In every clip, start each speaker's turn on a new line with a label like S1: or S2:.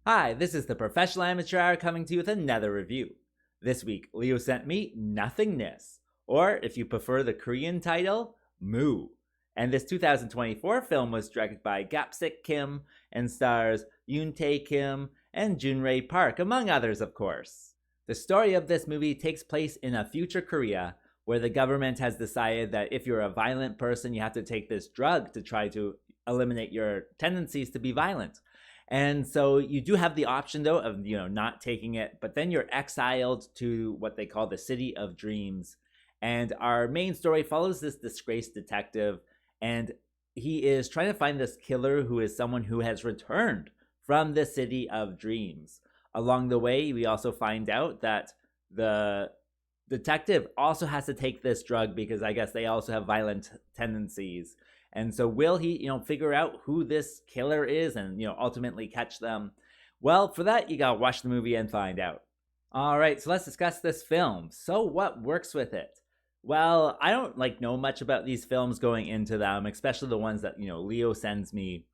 S1: Hi, this is the Professional Amateur Hour coming to you with another review. This week, Leo sent me Nothingness, or if you prefer the Korean title, Moo. And this 2024 film was directed by Gapsik Kim and stars Yoon-Tae Kim and Junrae Park, among others, of course. The story of this movie takes place in a future Korea where the government has decided that if you're a violent person, you have to take this drug to try to eliminate your tendencies to be violent. And so you do have the option though of not taking it, but then you're exiled to what they call the City of Dreams. And our main story follows this disgraced detective, and he is trying to find this killer who is someone who has returned from the City of Dreams. Along the way, we also find out that the detective also has to take this drug because I guess they also have violent tendencies. And so will he, figure out who this killer is and, ultimately catch them? Well, for that, you gotta watch the movie and find out. All right, so let's discuss this film. So what works with it? Well, I don't know much about these films going into them, especially the ones that, Leo sends me.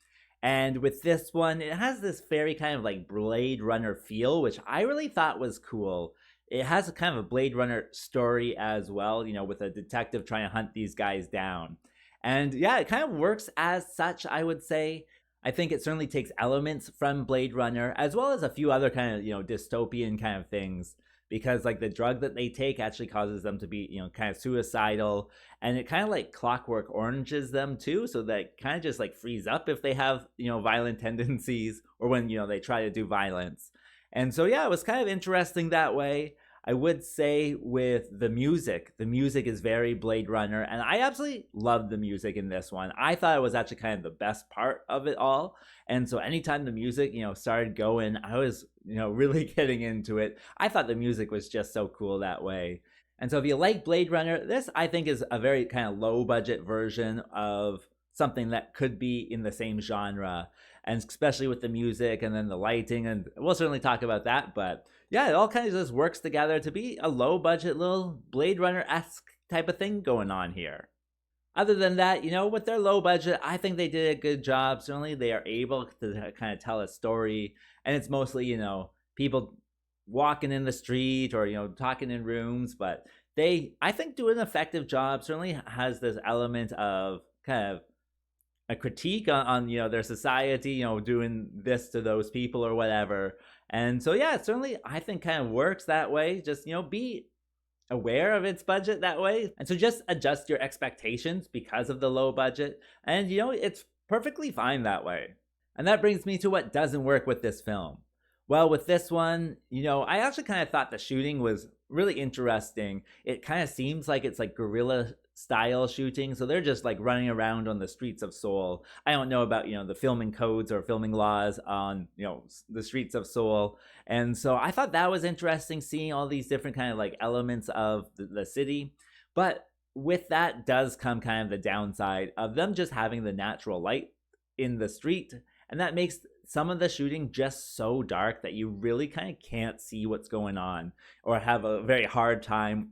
S1: And with this one, it has this very kind of Blade Runner feel, which I really thought was cool. It has a kind of a Blade Runner story as well, with a detective trying to hunt these guys down. And yeah, it kind of works as such, I would say. I think it certainly takes elements from Blade Runner, as well as a few other kind of, dystopian kind of things. Because the drug that they take actually causes them to be, kind of suicidal. And it kind of Clockwork Oranges them too. So that kind of just freeze up if they have, violent tendencies or when, they try to do violence. And so yeah, it was kind of interesting that way. I would say with the music is very Blade Runner, and I absolutely loved the music in this one. I thought it was actually kind of the best part of it all. And so anytime the music, started going, I was, really getting into it. I thought the music was just so cool that way. And so if you like Blade Runner, this I think is a very kind of low budget version of something that could be in the same genre, and especially with the music and then the lighting, and we'll certainly talk about that. But yeah, it all kind of just works together to be a low budget little Blade Runner-esque type of thing going on here. Other than that, with their low budget, I think they did a good job. Certainly they are able to kind of tell a story, and it's mostly, people walking in the street or, talking in rooms, but they, I think, do an effective job. Certainly has this element of kind of a critique on their society, doing this to those people or whatever. And so yeah, certainly I think kind of works that way. Just be aware of its budget that way, and so just adjust your expectations because of the low budget, and it's perfectly fine that way. And that brings me to what doesn't work with this film. Well, with this one, I actually kind of thought the shooting was really interesting. It kind of seems like it's guerrilla style shooting, so they're just running around on the streets of Seoul. I don't know about the filming codes or filming laws on the streets of Seoul, and so I thought that was interesting, seeing all these different kind of elements of the city. But with that does come kind of the downside of them just having the natural light in the street, and that makes some of the shooting just so dark that you really kind of can't see what's going on, or have a very hard time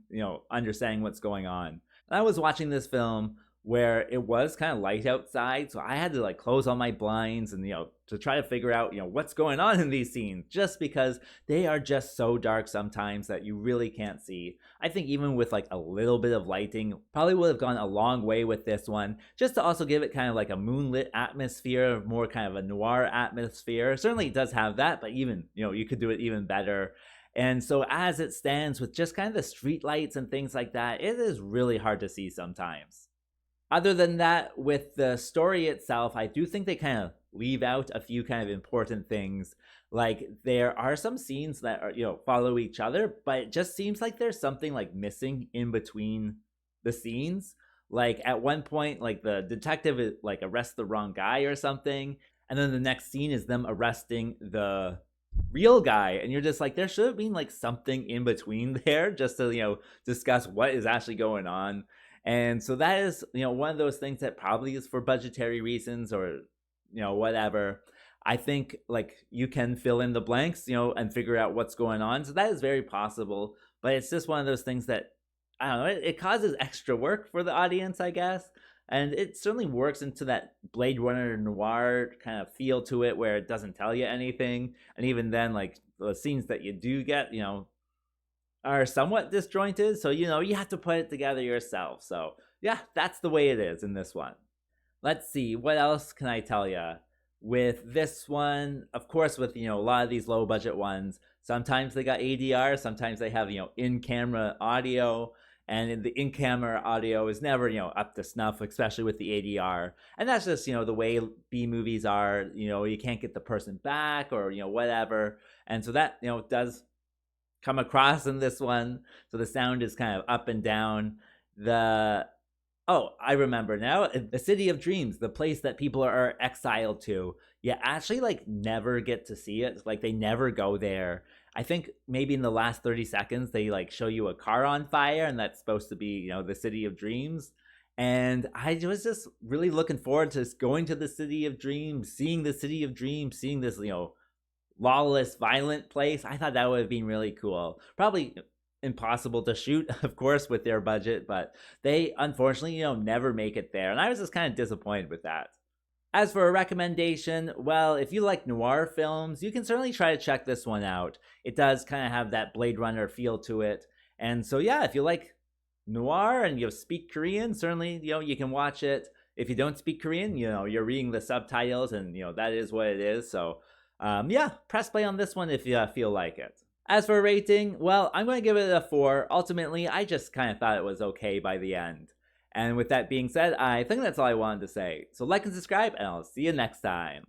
S1: understanding what's going on. I was watching this film where it was kind of light outside, so I had to close all my blinds and to try to figure out what's going on in these scenes, just because they are just so dark sometimes that you really can't see. I think even with a little bit of lighting probably would have gone a long way with this one, just to also give it kind of a moonlit atmosphere, more kind of a noir atmosphere. Certainly it does have that, but even you could do it even better. And so as it stands with just kind of the street lights and things like that, it is really hard to see sometimes. Other than that, with the story itself, I do think they kind of leave out a few kind of important things. There are some scenes that are, follow each other, but it just seems like there's something missing in between the scenes. At one point, the detective arrests the wrong guy or something, and then the next scene is them arresting the real guy, and you're just there should have been something in between there just to discuss what is actually going on. And so that is one of those things that probably is for budgetary reasons or whatever. I think you can fill in the blanks and figure out what's going on, so that is very possible. But it's just one of those things that I don't know, it causes extra work for the audience, I guess. And it certainly works into that Blade Runner noir kind of feel to it, where it doesn't tell you anything. And even then, like, the scenes that you do get, are somewhat disjointed. So, you have to put it together yourself. So, yeah, that's the way it is in this one. Let's see, what else can I tell you? With this one, of course, with, a lot of these low budget ones, sometimes they got ADR, sometimes they have, in-camera audio. And the in-camera audio is never, up to snuff, especially with the ADR. And that's just, the way B movies are. You can't get the person back or, whatever. And so that, does come across in this one. So the sound is kind of up and down. I remember now. The City of Dreams, the place that people are exiled to. You actually, like, never get to see it. Like, they never go there. I think maybe in the last 30 seconds, they, like, show you a car on fire, and that's supposed to be, the City of Dreams. And I was just really looking forward to going to the City of Dreams, seeing the City of Dreams, seeing this, lawless, violent place. I thought that would have been really cool. Probably impossible to shoot, of course, with their budget, but they unfortunately, never make it there. And I was just kind of disappointed with that. As for a recommendation, well, if you like noir films, you can certainly try to check this one out. It does kind of have that Blade Runner feel to it. And so, yeah, if you like noir and you speak Korean, certainly, you can watch it. If you don't speak Korean, you're reading the subtitles, and, that is what it is. So, press play on this one if you feel like it. As for rating, well, I'm going to give it a 4. Ultimately, I just kind of thought it was okay by the end. And with that being said, I think that's all I wanted to say. So like and subscribe, and I'll see you next time.